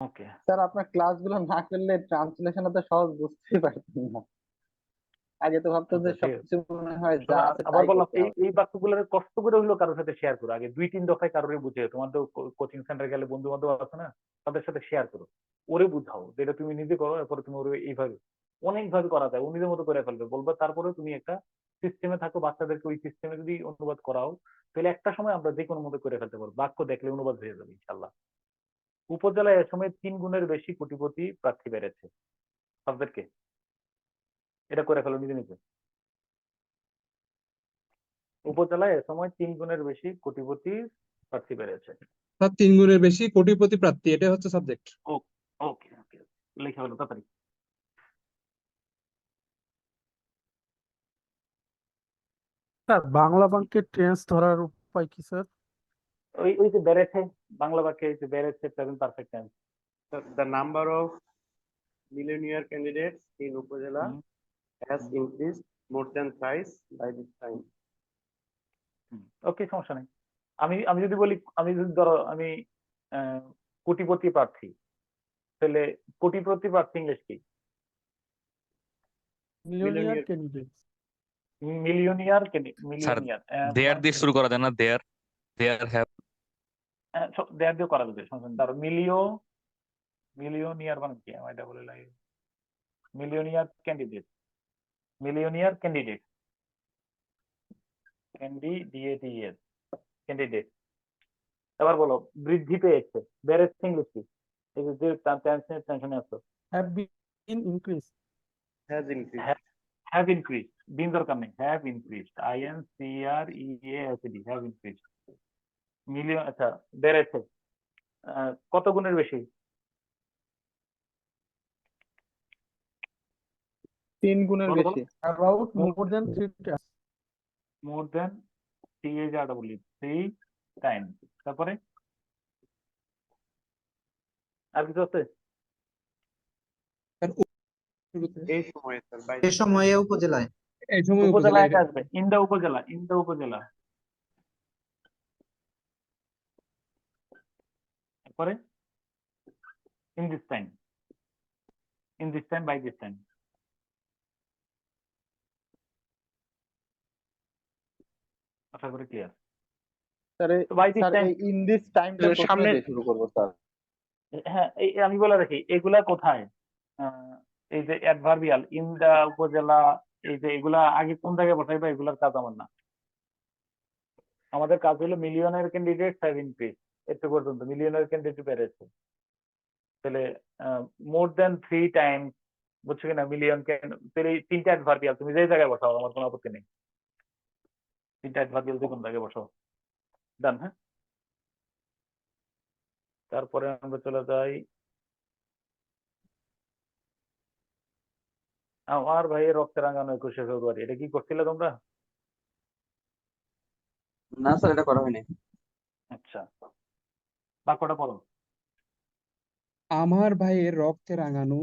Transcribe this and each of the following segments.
ওকে। Sir আপনার ক্লাসগুলো না করলে ট্রান্সলেশন তো সহজ বুঝতেই পারতেন না। আগে তো ভাবতো যে আচ্ছা ঠিক আছে। সবকিছু মনে হয় যা শোনো, আছে আবার তাই বললাম করতে এই হবে। এই বাক্যগুলোর কষ্ট করে হইলো কারোর সাথে শেয়ার করো, আগে 2-3 দফায় কারোর বুঝে। তোমার তো কোচিং সেন্টার গেলে বন্ধু বান্ধব আছে না, তাদের সাথে শেয়ার করো, ওরে বুঝাও যেটা তুমি নিজে করো, এরপরে তুমি ওরে এইভাবে অনেক ভাবে করা যায়, ও নিজের মতো করে ফেলবে বলবে। তারপরে তুমি একটা সিস্টেমে থাকো, বাচ্চাদেরকে ওই সিস্টেমে যদি অনুবাদ করাও, তাহলে একটা সময় আমরা যে কোনো মতো করে ফেলতে পারবো, বাক্য দেখলে অনুবাদ হয়ে যাবে ইনশাল্লাহ। উপজেলায় এ সময় 3 গুণের বেশি কোটিপতি প্রার্থী বেড়েছে। সাবজেক্টকে এটা করে ফেলো নিজে নিজে। উপজেলায় এ সময় 3 গুণের বেশি কোটিপতি প্রার্থী বেড়েছে। তার 3 গুণের বেশি কোটিপতি প্রার্থী, এটা হচ্ছে সাবজেক্ট। ও ওকে ওকে, লিখে ফেলো তাড়াতাড়ি। স্যার বাংলা বাক্যের টেন্স ধরার উপায় কি স্যার? ওই ওই যে বেড়েছে, বাংলা বাক্যে এই যে বেড়েছে present perfect tense. The number of millionaire candidates in Upazila has increased more than thrice by this time. ওকে, সমস্যা নেই। আমি আমি যদি বলি, আমি যদি ধরো আমি আহ, কোটিপতি প্রার্থী, তাহলে কোটিপতি প্রার্থী ইংলিশ কি? Millionaire Millionaire candidate. Millionaire. Sir millionaire there দিয়ে শুরু করা যায় না? There, there have. দেড় দিয়ে করা যাবে, সমস্যা নেই। ধরো মিলিয়নিয়ার মানে কি আমার এটা বলে লাগে, millionaire candidate, millionaire candidate, candidate, candidate. এবার বলো বৃদ্ধি পেয়েছে, বেড়েছে ইংলিশ কি? এই যে টেনশনে আছো। Have been increase. has increased. Have increase, been দরকার নেই, have increase, INCREASED, have increase. Million, আচ্ছা বেড়েছে কত গুণের বেশি? 3 গুণের বলো বলো। বেশি। About more than 3 times. More than, three time. তারপরে আর কিছু আছে? আর শুরুতে এই সময়ে স্যার by এ this time. সময়ে উপজেলায়। এই সময় উপজেলা উপজেলা, একা আসবে, ইন দা উপজেলা, ইন দা উপজেলা। তারপরে in this time, in this time, by this time. আশা করি ক্লিয়ার। স্যার তো বাই দিস স্যার টাইম, এই ইন দিস টাইমটা প্রথমে সামনে, দিয়ে শুরু করবো স্যার। হ্যাঁ এই আমি বলে রাখি এগুলা কোথায়। এই যে অ্যাডভার্বিয়াল ইন দা উপজেলা, এই যে এগুলা আগে কোন জায়গায় বসাইবা, এগুলার কাজ আমার না। আমাদের কাজ হলো মিলিয়নের ক্যান্ডিডেট হ্যাভ ইনক্রিজ, এত পর্যন্ত মিলিয়নের ক্যান্ডিডেট বেড়েছে। তাহলে মোর দেন 3 টাইম, বুঝছো কিনা? মিলিয়ন তাহলে এই 3টা অ্যাডভার্বিয়াল তুমি যে জায়গায় বসাও আমার কোনো আপত্তি নেই, 3টা অ্যাডভার্বিয়াল যে কোন জায়গায় বসাও। ডান, হ্যাঁ। তারপরে আমরা চলে যাই, আমার ভাইয়ের রক্তে রাঙানো 21শে ফেব্রুয়ারি, এটা কি করছিলে তোমরা? না স্যার, এটা করা হয়নি। আচ্ছা, বাক্যটা পড়ো। আমার ভাইয়ের রক্তে রাঙানো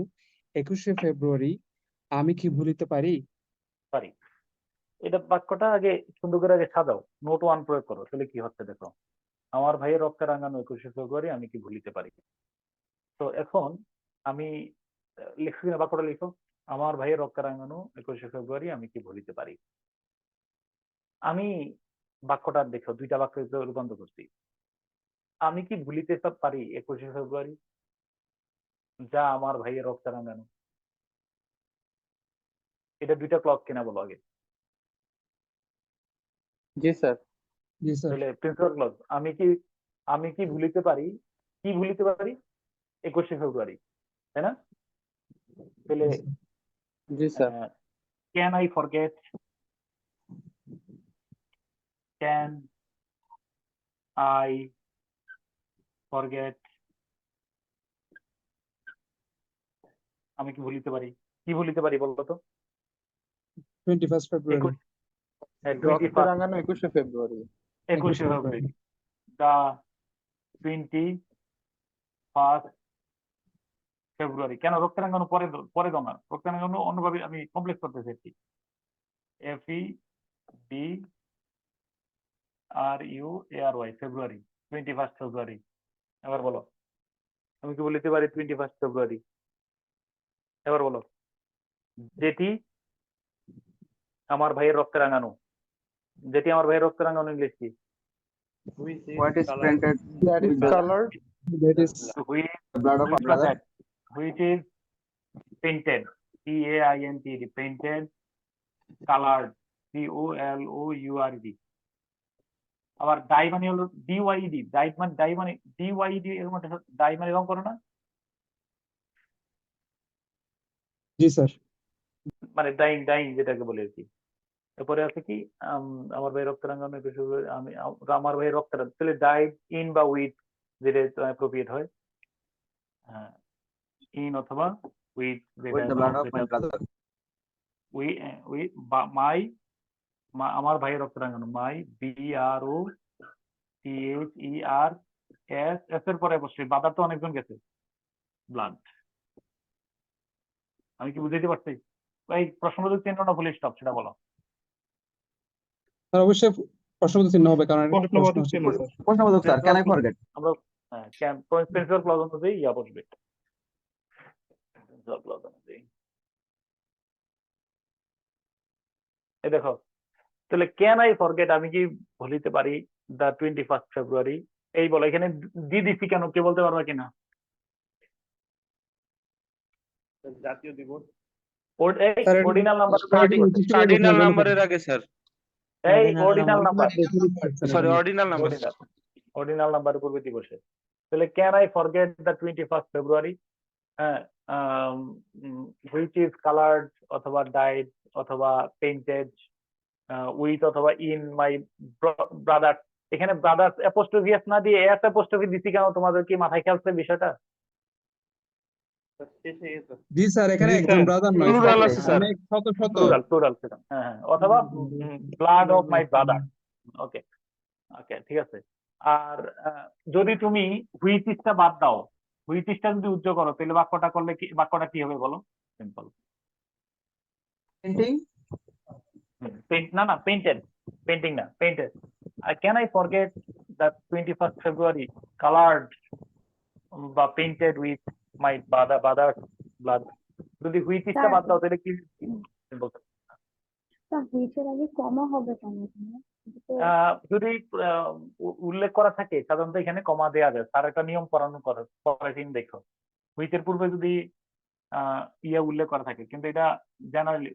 21শে ফেব্রুয়ারি আমি কি ভুলিতে পারি? সরি, এটা বাক্যটা আগে সুন্দর করে আগে সাজাও, নোট ওয়ান প্রয়োগ করো, তাহলে কি হচ্ছে দেখো। আমার ভাইয়ের রক্তে রাঙানো 21শে ফেব্রুয়ারি আমি কি ভুলিতে পারি। তো এখন আমি লিখছি কিনা, বাক্যটা লিখো। আমার ভাইয়ের রক্তে রাঙানো 21শে ফেব্রুয়ারি আমি কি ভুলিতে পারি। আমি বাক্যটা দেখো, 2টা বাক্য রূপান্তর করছি। আমি কি ভুলিতে পারি 21শে ফেব্রুয়ারি, যা আমার ভাইয়ের রক্তে রাঙানো। এটা 2টা ক্লজ কিনা বলো আগে। জি স্যার। জি স্যার। তাহলে প্রিন্সিপাল ক্লজ, আমি কি ভুলিতে পারি, কি ভুলিতে পারি 21শে ফেব্রুয়ারি, তাই না? তাহলে জি sir. Can I forget, can I forget, আমি কি ভুলিতে পারি, কি ভুলিতে পারি বলতো তো? 21 ফেব্রুয়ারি। 21 রক্তে রাঙানো 21শে ফেব্রুয়ারি। 21শে ফেব্রুয়ারি, দা 21 ফেব্রুয়ারি। কেন রক্তে রাঙানো পরে পরে দাও না, রক্তে রাঙানো অন্যভাবে আমি কমপ্লেক্স করতে চাইছি। FEBRUARY, ফেব্রুয়ারি, 21 ফেব্রুয়ারি। এবার বলো আমি কি বলতে পারি 21 ফেব্রুয়ারি? এবার বলো, যেটি আমার ভাইয়ের রক্তে রাঙানো। যেটি আমার ভাইয়ের রক্তে রাঙানো ইংলিশ কি? Which What is is colored painted That is with the colored. That is Which blood of which our was brother? that? Which is painted, painted, painted, colored, COLOURED। আবার ডাই মানে হলো ডিওয়াইডি, ডাই মানে DYD, এর মধ্যে die মানে রং করো না, জি sir. মানে ডাইং ডাইং যেটাকে বলে আর কি। এরপরে আছে কি আমার ভাই রক্ত রাঙানো, আমি আমার ভাই রক্ত রাঙানো, তাহলে ডাইড ইন বা উইথ যেটা অ্যাপ্রোপ্রিয়েট হয়, ইন অথবা উইথ যেটা With the blood of my brother. With my, আমার ভাইয়ের রক্ত রাঙানো, মাই BROTHER এস এর পরে অবশ্যই বাদার তো অনেকজন গেছে, ব্লাড। আমি কি বুঝাইতে পারছি? এই প্রশ্নবোধক চিহ্ন না ফুল স্টপ সেটা বলো। স্যার অবশ্যই প্রশ্নবোধক চিহ্ন হবে, কারণ এটা একটা প্রশ্ন প্রশ্নবোধক আছে। চিহ্ন স্যার। প্রশ্নবোধক স্যার, can I forget? আমরা প্রিন্সিপাল ক্লজ অনুযায়ী ইয়া বসবে। Principal clause অনুযায়ী। এই দেখো, তাহলে ক্যান আই ফরগেট, আমি কি ভুলিতে পারি দা 21 ফেব্রুয়ারি? এই বলো, এখানে দি দিছি কেন, কে বলতে পারবা কিনা? জাতীয় দিবস। স্যার, এটা অর্ডিনাল নাম্বার, কার্ডিনাল নাম্বারের আগে স্যার, এই ordinal number, sorry ordinal number. Ordinal নাম্বারের পূর্বে দিবসে। তাহলে ক্যান আই ফরগেট দ্য 21 ফেব্রুয়ারি? হ্যাঁ, হুইচ ইজ কালার্ড অথবা ডাইড অথবা পেইন্টেড উইথ অথবা ইন মাই ব্রাদার। এখানে ব্রাদার্স অ্যাপোস্ট্রফি এস না দিয়ে এস অ্যাপোস্ট্রফি দিছি কেন? তোমাদের কি মাথায় খেলছে বিষয়টা? শেষে এসে জি স্যার, এখানে জি, একজন স্যার। ব্রাদার নয় Plural স্যার, আছে, স্যার। অনেক শত শত। প্লুরাল ছিল, হ্যাঁ, অথবা ব্লাড অফ মাই ব্রাদার। ওকে ওকে, ঠিক আছে। আর যদি তুমি হুইচ ইজটা বাদ দাও, হুইচ ইজটা যদি উজ্জ্ব করো, তাহলে বাক্যটা করলে কি, বাক্যটা কি হবে বলো? সিম্পল। Painting? না না, পেইন্টেড, পেইন্টিং না, painted. Can I forget the 21 February coloured বা painted with my brother blood. যদি হুইচ ইজটা বাদ দাও তাহলে কি সিম্পল। হুইচের আগে কমা হবে কেন এখানে? এটা তো যদি উল্লেখ করা থাকে সাধারণত এখানে কমা দেওয়া যায়, তার একটা নিয়ম পড়ানো পড়াইছেন দেখো। হুইচের পূর্বে যদি ইয়ে উল্লেখ করা থাকে, কিন্তু এটা জেনারেলি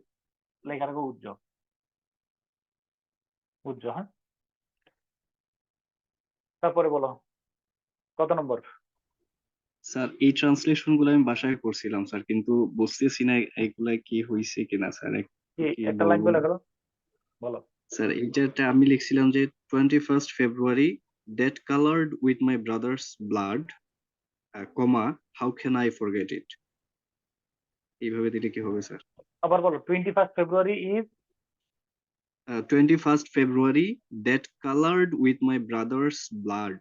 লেখা রাখো উজ্জ্ব, হ্যাঁ। তারপরে বলো কত নম্বর? স্যার এই ট্রান্সলেশন গুলো আমি বাসায় করছিলাম স্যার, কিন্তু বুঝতেছি না এগুলা কি হয়েছে কিনা স্যার। কি কি একটা লাইন বলবো? বলে গেল, বলো। স্যার এইটা আমি লিখছিলাম যে 21 ফেব্রুয়ারি that colored with my brother's blood, comma, how can I forget it? এইভাবে দিলে কি হবে স্যার? আবার বলো, 21 February is 21 February that colored with my brother's blood,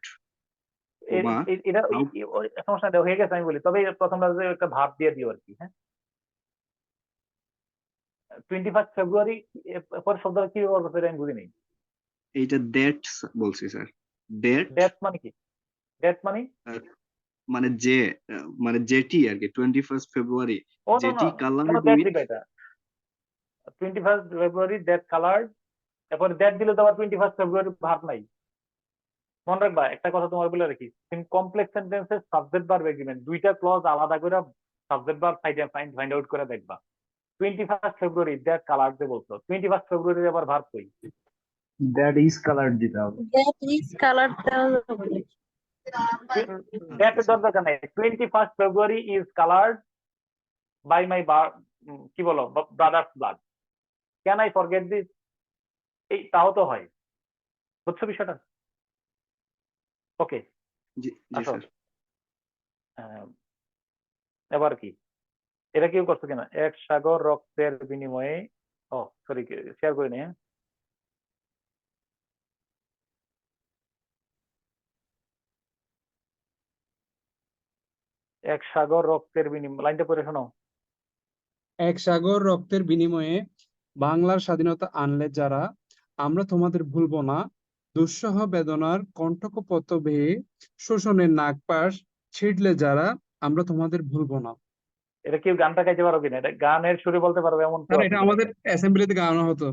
comma, এটা how সমস্যা নেই, হয়ে গেছে আমি বলি। তবে প্রথমটা একটা ভাব দিয়ে দিও আর কি, হ্যাঁ। 21 ফেব্রুয়ারি পরে শব্দটা কি ব্যবহার করতে আমি বুঝি নেই। এইটা that বলছি স্যার। that ডেথ মানে কি? ডেথ মানে মানে যে মানে যেটি আর কি 21 ফেব্রুয়ারি ও যেটি কালার্ড ডেট উইথ, দিবে এটা 21 ফেব্রুয়ারি ডেট কালার্ড, তারপরে ডেট দিলে তো আবার 21 ফেব্রুয়ারি ভাব নাই। মনে রাখবা একটা কথা তোমার বলে রাখি, কমপ্লেক্স সেন্টেন্সের সাবজেক্ট ভার্ব এগ্রিমেন্ট দুইটা ক্লজ আলাদা করে সাবজেক্ট ভার্ব ফাইন্ড আউট করে দেখবা। 21 ফেব্রুয়ারি ডেট কালার্ড দিয়ে বলছো, 21 ফেব্রুয়ারি আবার ভার্ব কই? দ্যাট ইজ কালার্ড দিতে হবে। that is colored দেওয়া যাবে। ডেট এর দরকার নাই। 21 February is coloured by my কি বলো brothers blood, can I forget this? এই তাও তো হয়, বুঝছো বিষয়টা? ওকে, জি আসো। স্যার। এবার কি এটা কেউ করছো কিনা? এক সাগর রক্তের বিনিময়ে, ও সরি শেয়ার করে নি, হ্যাঁ। এক সাগর রক্তের বিনিময়, লাইনটা পড়ে শোনো। এক সাগর রক্তের বিনিময়ে বাংলার স্বাধীনতা আনলে যারা, আমরা তোমাদের ভুলবো না। দুঃসহ বেদনার কণ্টকপথ বেয়ে শোষণের নাগপাশ ছিড়লে যারা আমরা তোমাদের ভুলবো না। এটা কেউ গানটা গাইতে পারো কিনা? এটা গানের সুরে বলতে পারবে এমন কেউ কারণ আছে এটা কিনা আমাদের এটা? অ্যাসেম্বলিতে গাওয়ানো হতো।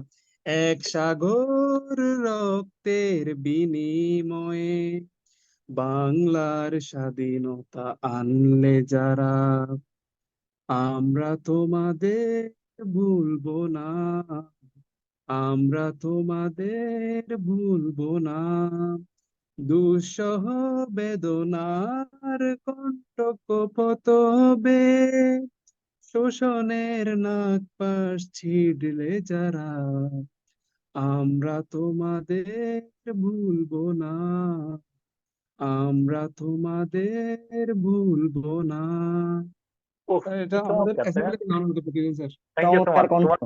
এক সাগর রক্তের বিনিময়ে বাংলার স্বাধীনতা আনলে যারা, আমরা তোমাদের ভুলবো না, আমরা তোমাদের ভুলবো না। দুঃসহ বেদনার কণ্টকপতবে শোষণের নাগপাশ ছিঁড়লে যারা, আমরা তোমাদের ভুলবো না, আমরা তোমাদের ভুলবো না। উফ, স্যার এটা কি আমাদের চমৎকার, তাই না? অ্যাসেম্বলিতে গাওয়ানো হতো প্রতিদিন স্যার। থ্যাংক ইউ চমৎকার কণ্ঠ। তোমার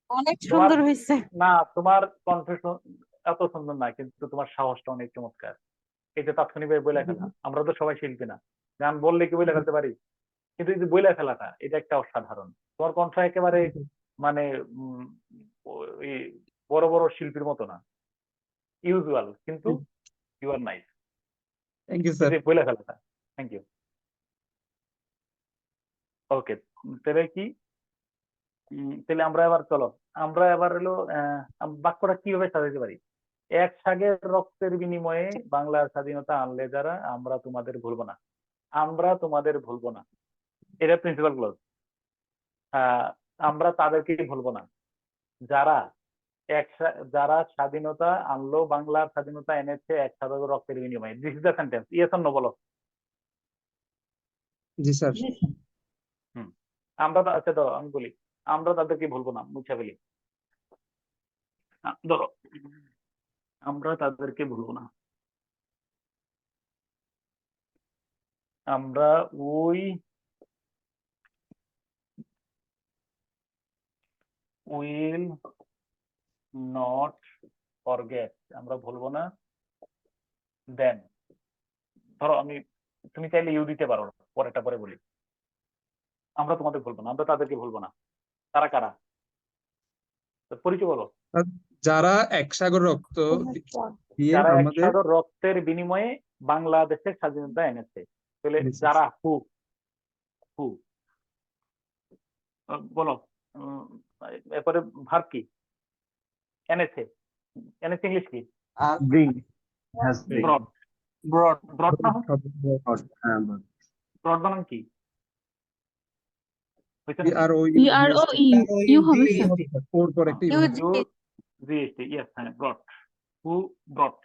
অনেক তোমার সুন্দর হয়েছে। না, তোমার কণ্ঠ এত সুন্দর না, কিন্তু তোমার সাহসটা অনেক চমৎকার। এটা তাৎক্ষণিকভাবে বলে ফেলা, আমরা তো সবাই শিল্পী না, গান বললে কি বলে ফেলতে পারি, কিন্তু এই যে বলে ফেলাটা এটা একটা অসাধারণ। তোমার কণ্ঠ একেবারে মানে ওই বড় বড় শিল্পীর মতো না, ইউজুয়াল, কিন্তু you are nice. Thank you এই স্যার। যে বলে ফেলাটা, থ্যাংক ইউ। ওকে, তাহলে কি তাহলে আমরা এবার চলো, আমরা এবার হলো বাক্যটা কিভাবে সাজাতে পারি? এক সাগের রক্তের বিনিময়ে বাংলার স্বাধীনতা আনলে যারা, আমরা তোমাদের ভুলবো না, আমরা তোমাদের ভুলবো না, এটা প্রিন্সিপাল ক্লজ। আমরা তাদেরকে ভুলবো না যারা যারা স্বাধীনতা আনলো, বাংলার স্বাধীনতা এনেছে এক সাগর রক্তের বিনিময়ে। This is the sentence, yes or no বলো। জি স্যার। আমরা আচ্ছা ধরো আমি বলি, আমরা তাদেরকে ভুলবো না, মুছে ফেলি। ধরো আমরা তাদেরকে ভুলবো না, আমরা উইল নট ফরগেট, আমরা ভুলবো না দেন। ধরো আমি, তুমি চাইলে ইউ দিতে পারো, পরেরটা পরে বলি। আমরা তোমাদের ভুলবো না, আমরা তাদেরকে ভুলবো না, তারা কারা? পরিচয় বলো। যারা এক সাগর রক্ত দিয়ে যারা এক আমাদের সাগর রক্তের বিনিময়ে বাংলাদেশের স্বাধীনতা এনেছে। তাহলে এনেছে। যারা হু হু বলো, এরপরে ভার্ব কি? এনেছে, এনেছে ইংলিশ কি? bring has bring brought, brought না হোক, হ্যাঁ ব্রড বানান কি? হয়েছে নাকি? ইউ হবে স্যার। ওর পর একটা ইউ হবে। ইউ জিএসটি, ইয়েস, হ্যাঁ, ব্রড, হু ব্রড।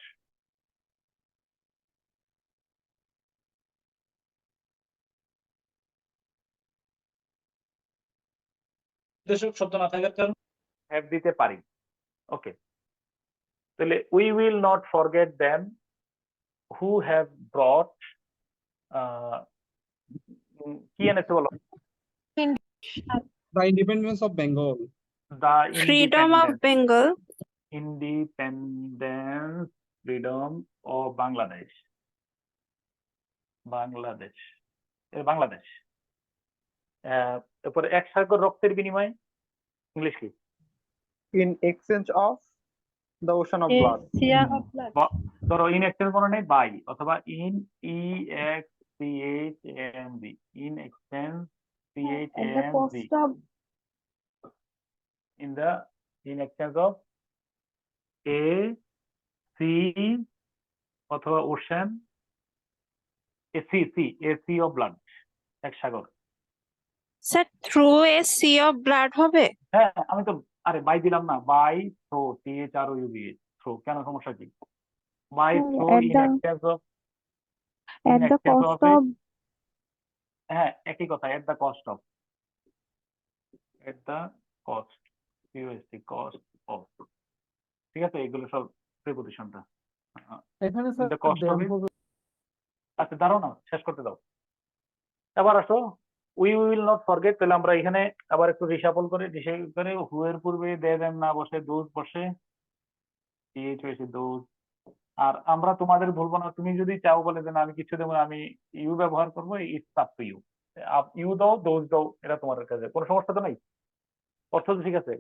শব্দ না থাকার কারণে হ্যাভ দিতে পারি। ওকে, তাহলে we will not forget them who have brought, কি এনেছে বলো? The independence of Bengal. The freedom of Bengal. Independence, freedom of Bangladesh, Bangladesh, Bangladesh. এরপরে এক সাগর রক্তের বিনিময়ে ইংলিশ কি? In exchange of the ocean of blood. ধরো ইন এক্সচেঞ্জ মনে নেই, বাই, অথবা in EXCHANG, in exchange CHANG, in exchange of a sea অথবা ocean, a sea of blood, এক সাগর। Sir through a sea of blood হবে? হ্যাঁ, আমি তো আরে বাই দিলাম না, বাই থ্রো, THROUGH, থ্রো, কেন সমস্যা কি? By through in exchange of, at the cost of, হ্যাঁ একই কথা, at the cost of, at the cost, cost of, ঠিক আছে, এগুলো সব প্রিপোজিশনটা। এখানে sir the cost of then it, হবে। আচ্ছা দাঁড়াও না, শেষ করতে দাও। এবার আসো, উই উইল নট ফরগেট, তাহলে আমরা এখানে আবার একটু রিসাফল করে হু এর পূর্বে দে দেম না বসে দোজ বসে, TH হয়েছে দোজ। আর আমরা তোমাদের ভুলবো না, তুমি যদি চাও বলে দেন আমি কিছু দেবো না, আমি ইউ ব্যবহার করবো, it's up to you. You দাও, দোজ দাও, এটা তোমার কাছে, কোনো সমস্যা তো নাই, অর্থ তো ঠিক আছে।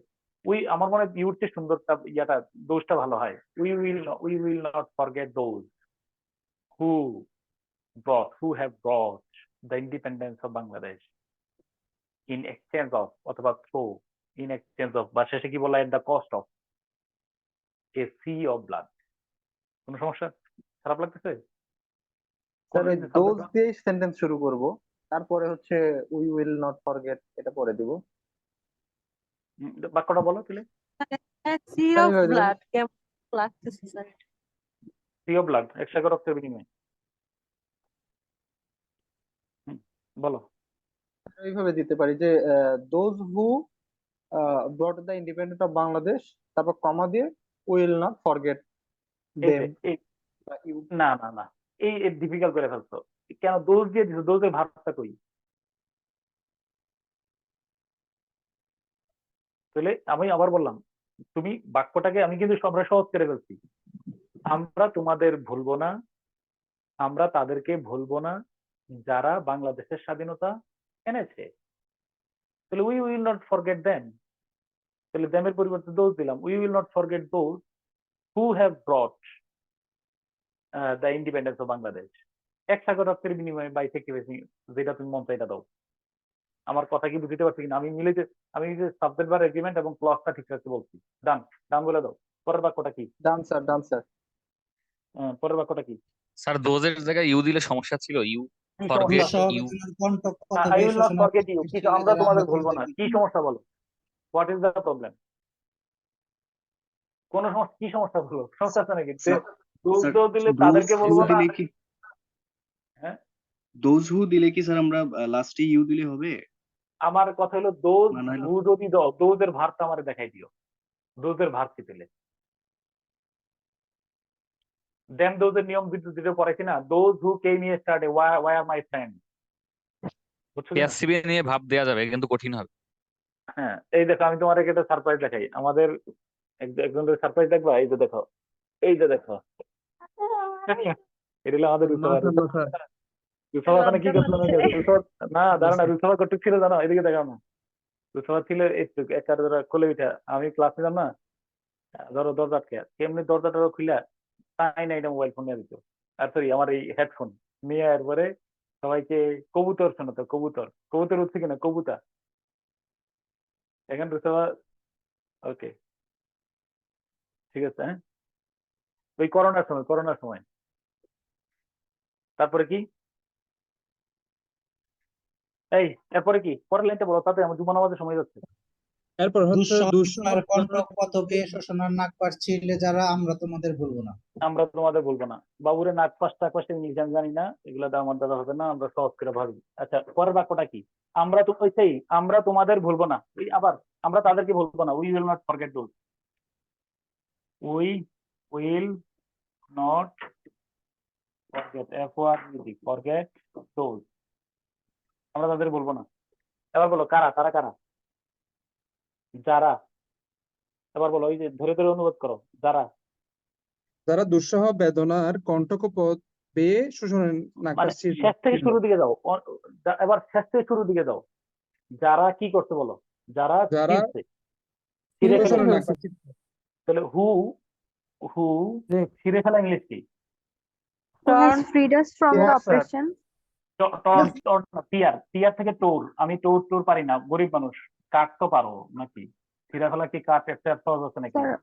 আমার মনে হয় ইউর চেয়ে সুন্দরটা ইয়াটা, দোজটা ভালো হয়। We will not forget those who brought the independence of Bangladesh in exchange of অথবা through in exchange of বা শেষে কি বলা at the cost of a sea of blood। কোনো সমস্যা, খারাপ লাগতেছে? স্যার এই যে ডোজ শব্দটা- দিয়ে সেন্টেন্স শুরু করব, তারপরে হচ্ছে উই উইল নট ফরগেট এটা পরে দিব। বাক্যটা বলো তাহলে। সি তাই অফ হয়ে যাবে। ব্লাড কেমন লাগতেছে স্যার? sea of blood, এক সাগর রক্তের বিনিময়ে। বলো। এইভাবে দিতে পারি যে those who ব্রট the independence of Bangladesh, তারপর কমা দিয়ে উইল নট ফরগেট এই দেম। যে না না না, এই ডিফিকাল্ট করে ফেলছো কেন? দোষ দিয়ে দিছো, দোষের ভাবটা কই? তাহলে আমি আবার বললাম, তুমি বাক্যটাকে আমি কিন্তু আমরা সহজ করে ফেলছি। আমরা তোমাদের ভুলবো না, আমরা তাদেরকে ভুলবো না যারা বাংলাদেশের স্বাধীনতা এনেছে। তাহলে we will not forget them, তাহলে দেমের পরিবর্তে দোজ দিলাম। We will not forget those who have ব্রট the independence of Bangladesh. এক সাগর রক্তের বিনিময়ে বাই থেকে যেটা তুমি মন চাই এটা দাও। আমার কথা কি বুঝতে পারছি কিনা? আমি যে সাবজেক্ট বার এগ্রিমেন্ট এবং ক্লজটা ঠিক রাখতে বলছি। ডান ডান বলে দাও। পরের বাক্যটা কি? Done sir, done sir. পরের বাক্যটা কি? স্যার দোজের জায়গায় ইউ দিলে সমস্যা ছিল। ইউ কি ফরগেট সমস্যা? You I will not forget you, কি আমরা তোমাদের ভুলবো না, কি সমস্যা বলো? What is the problem? কোন সমস্যা, কি সমস্যা বলো? সমস্যা আছে নাকি? দোজ দিলে তাদেরকে বলবো না। দিলে কি হ্যাঁ, দোজ হু দিলে কি স্যার আমরা লাস্টে ইউ দিলে হবে? আমার কথা হলো দোজ মানে হলো- হু যদি দাও, দোজের ভারটা আমারে দেখাই দিও। দোজের ভার কি পেলে? দেন দোজের নিয়ম যেটা পড়াইছি না, those who came yesterday why are my friend. বুঝছো কিনা? পিএসসিবি নিয়ে ভাব দেয়া যাবে কিন্তু কঠিন হবে। হ্যাঁ, এই দেখো আমি তোমার একটা সারপ্রাইজ দেখাই। আমাদের একজনের সারপ্রাইজ দেখবা, এই যে দেখো, এই যে দেখো, এটা হলো আমাদের রুসবা। মাশাআল্লাহ স্যার। রুসবা ওখানে কি করছিল না? না দাঁড়া না, রুসবা কটুক ছিল জানো, এদিকে দেখাও না। রুসবা ছিল একটু একটা কোলে উঠা, আমি ক্লাস নিলাম না, ধরো দরজা আটকে, কেমনি দরজাটা খুলে তাই না এটা মোবাইল ফোন নিয়ে দিত, আর সরি আমার এই হেডফোন নিয়ে, এরপরে সবাইকে কবুতর শোনাতো। কবুতর কবুতর উঠছে কিনা, কবুতর। এখন রুসবা ওকে ঠিক আছে। হ্যাঁ, ওই করোনার সময়। তারপরে কি? এই এরপরে কি? পরের লাইনটা বলো, তাতে আমার জুমা নামাজের সময় যাচ্ছে। এরপর হচ্ছে দুঃসহনার কণ্ঠ কতকে শোষণার নাক পাচ্ছিলে যারা, আমরা তোমাদের ভুলবো না। আমরা তোমাদের বলবো না। বাবুরে নাক পাঁচটা ইংলিশ আমি জানি না, এগুলো তো আমার দ্বারা হবে না, আমরা সহজ করে ভাবি। আচ্ছা, পরের বাক্যটা কি? আমরা তো ওইটাই, আমরা তোমাদের ভুলবো না। ওই আবার আমরা তাদেরকে ভুলবো না। We will not forget those. We will not forget, forget those. আমরা তাদের বলবো না। এবার বলো কারা, তারা কারা? যারা। এবার বলো, ওই যে ধরে ধরে অনুবাদ করো, যারা। যারা দুঃসহ বেদনার কণ্টক পেয়ে শোষণের নাক মানে পাচ্ছিল। শেষ থেকে শুরুর দিকে যাও। এবার শেষ থেকে শুরুর দিকে যাও। যারা কি করছে বলো? যারা যারা ছিঁড়ছে, ছিঁড়ে ফেলে। শোষণের নাক পাচ্ছিল। তাহলে হু হু ছিঁড়ে ফেলা ইংলিশ কি? Who has freed us from the Yes, sir. oppression? টিয়ার, টিয়ার থেকে টোর। আমি টোর পারি না, গরিব মানুষ। কাঠ তো পারো নাকি? ছিঁড়ে ফেলা কি কাঠ একটা সহজ আছে নাকি? Sir,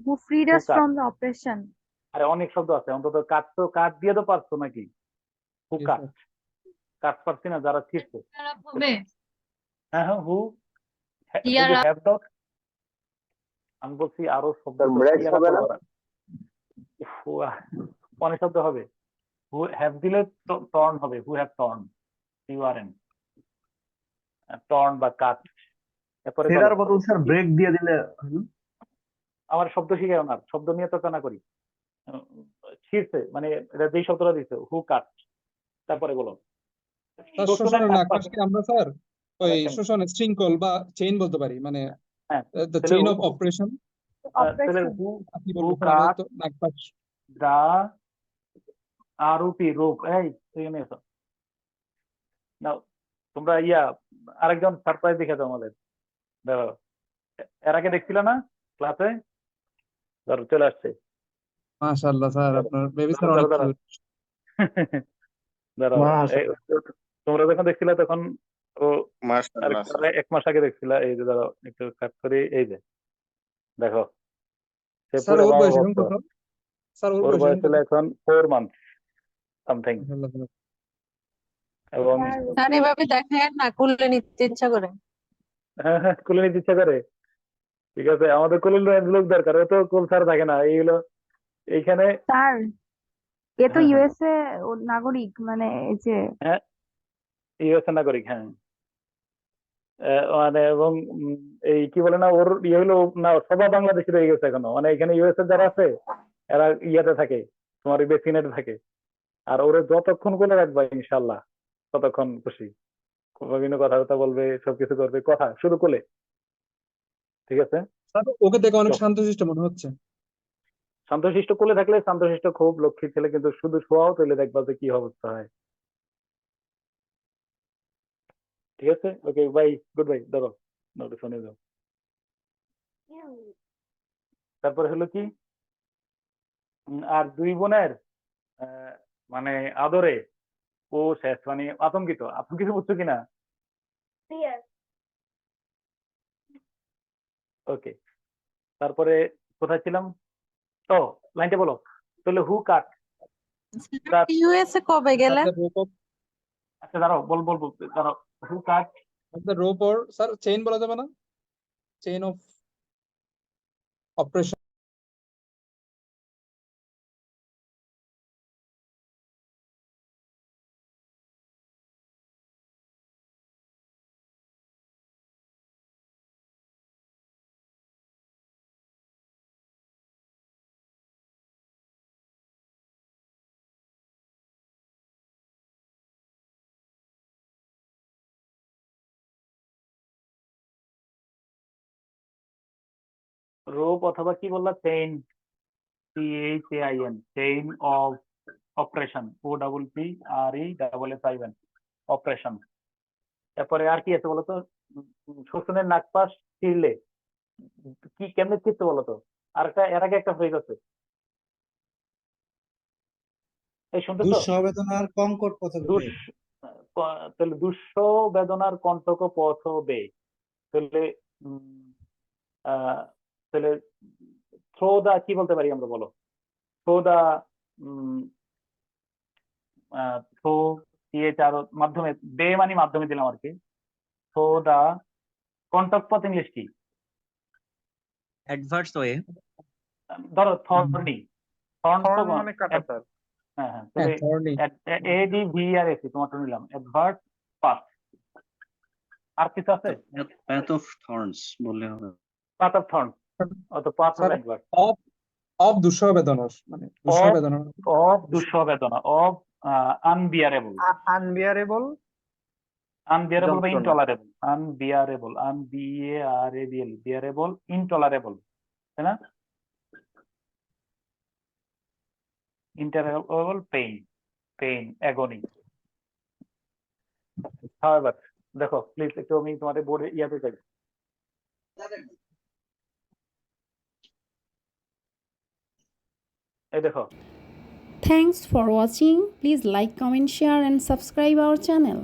who freed us Who from the oppression? আরে অনেক শব্দ আছে, অন্তত কাঠ তো, কাঠ দিয়ে তো পারছো নাকি? হু Yes, কাঠ, sir. কাঠ পারছি না, যারা ছিঁড়ছে। হবে হ্যাঁ হ্যাঁ, হু টিয়ারা। হ্যাভ দাও। আমি বলছি আরো শব্দ তো, break টিয়ারা হবে না? করবো না। অনেক শব্দ হবে। হু হ্যাভ দিলে টর্ন হবে, হু হ্যাভ টর্ন, ইউআরএন, টর্ন বা কাট। এরপরে ফেরার বদল স্যার ব্রেক দিয়ে দিলে আমার শব্দ শিখায় না, শব্দ নিয়ে তো না করি। ছিঁড়ছে মানে এটা যেই শব্দটা দিচ্ছে, হু কাট। তারপরে বলো তার শোষণের শোষণের নাক নাক পাচ্ছে। পাশকে আমরা স্যার ওই আচ্ছা। শোষণের শৃঙ্খল বা চেইন বলতে পারি, মানে হ্যাঁ, দ্য তাহলে চেইন অফ অপারেশন। তাহলে Oppression. হু আপনি হু বলবেন কাট তো নাক পাশ। দা আরোপি রূপ। এই এখানে এসো না, তোমরা আরেকজন সারপ্রাইজ দেখে দাও আমাদের। ধরো এর আগে দেখছিল না ক্লাসে, ধরো চলে আসছে। মাশাআল্লাহ স্যার, আপনার বেবি স্যার দাঁড়াও, অনেক দাঁড়াও। কিউট। দাঁড়াও, তোমরা যখন দেখছিলে তখন ও মাশাআল্লাহ স্যার। 1 মাস আগে দেখছিলা। এই যে দাঁড়াও একটু কাট করি, এই যে দেখো সে স্যার পুরো ওর বাবা বয়স এখন ভক্ত। কত? স্যার ওর ওর বয়স বয়স এখন হলো কত? এখন 4 মান্থ সামথিং। মাশাআল্লাহ। এবং স্যার স্যার এভাবে দেখেন না, কুলে নিতে ইচ্ছা করে। হ্যাঁ হ্যাঁ, কোলে নিতে ইচ্ছা করে। ঠিক আছে, আমাদের কোলে লোক দরকার, ও তো কোল ছাড়া থাকে না। এইগুলো এইখানে স্যার এ তো হ্যাঁ হ্যাঁ ইউএসএ নাগরিক, মানে এই যে হ্যাঁ, ইউএসএ নাগরিক, হ্যাঁ। মানে এবং এই কি বলে না, ওর ইয়ে হলো না, সবাই বাংলাদেশি রয়ে গেছে এখনো। মানে এখানে ইউএসএ যারা আছে এরা ইয়াতে থাকে, তোমার বেসিনেটে থাকে। আর ওরা যতক্ষণ করে রাখবা ইনশাল্লাহ ততক্ষণ খুশি। বিভিন্ন কথাবার্তা বলবে, সবকিছু করবে, কথা শুধু কোলে। ঠিক আছে, স্যার ওকে দেখে অনেক চল। শান্তশিষ্ট মনে হচ্ছে। শান্তশিষ্ট কোলে থাকলে শান্তশিষ্ট খুব লক্ষ্মী ছেলে, কিন্তু শুধু শোয়াও তুলে দেখবা যে কি অবস্থা হয়। ঠিক আছে, ওকে বাই, গুড বাই। ধরো নোটে শুনে যাও। তারপরে হলো কি, আর 2 বোনের মানে আদরে ও শেষ, মানে আতঙ্কিত। আতঙ্কিত বুঝছো কিনা? ওকে, তারপরে কোথায় ছিলাম? ও, লাইনটা বলো তাহলে। হু কাট কাট ইউএসএ কবে গেলেন? The rope of আচ্ছা দাঁড়াও, বলবো দাঁড়াও। হু কাট the rope or sir chain বলা যাবে না? Chain of operation. রোপ অথবা কি বললা, chain, CHAIN, chain of operation, OPPRESSION, operation. তারপরে আর কি আছে বলতো? শোষণের নাগপাশ ছিঁড়লে কি কেমনে ছিঁড়তে বলতো? আর একটা এর আগে একটা ফ্রেজ আছে, এই শুনতেছো? দুঃসহ বেদনার কঙ্কট পথ দুষ তাহলে দুঃস বেদনার কণ্টক পথ বে। তাহলে তাহলে থ্রো দা কি বলতে পারি আমরা, বলো? থ্রো দা থ্রো CHR মাধ্যমে, বে মানে মাধ্যমে দিলাম আর কি। থ্রো দা কন্টাক্ট পথ ইংলিশ কি? Adverse way. ধরো থর্নি, থর্ন তো থর্ন মানে কাটা স্যার। হ্যাঁ হ্যাঁ, হ্যাঁ তাহলে থর্নি। ADVERS তোমারটা নিলাম, অ্যাডভার্স পাথ। আর কিছু আছে? path of thorns বললে হবে। পাথ অফ থর্ন, অত path of sir adverse. Of of দুঃসহ বেদনার, মানে দুঃসহ অফ বেদনা। অফ দুঃসহ বেদনা, অফ আনবিয়ারেবল, আনবিয়ারেবল আনবিয়ারেবল বা যন্ত্রণা। ইনটলারেবল, আনবিয়ারেবল, বিয়ারেবল, ইনটলারেবল, তাই না? ইন্টারেবল পেইন, পেইন, অ্যাগনি। হাউএভার, দেখো প্লিজ একটু আমি তোমাদের বোর্ডে ইয়াতে চাই। এই দেখো। Thanks for watching. Please like, comment, share and subscribe our channel.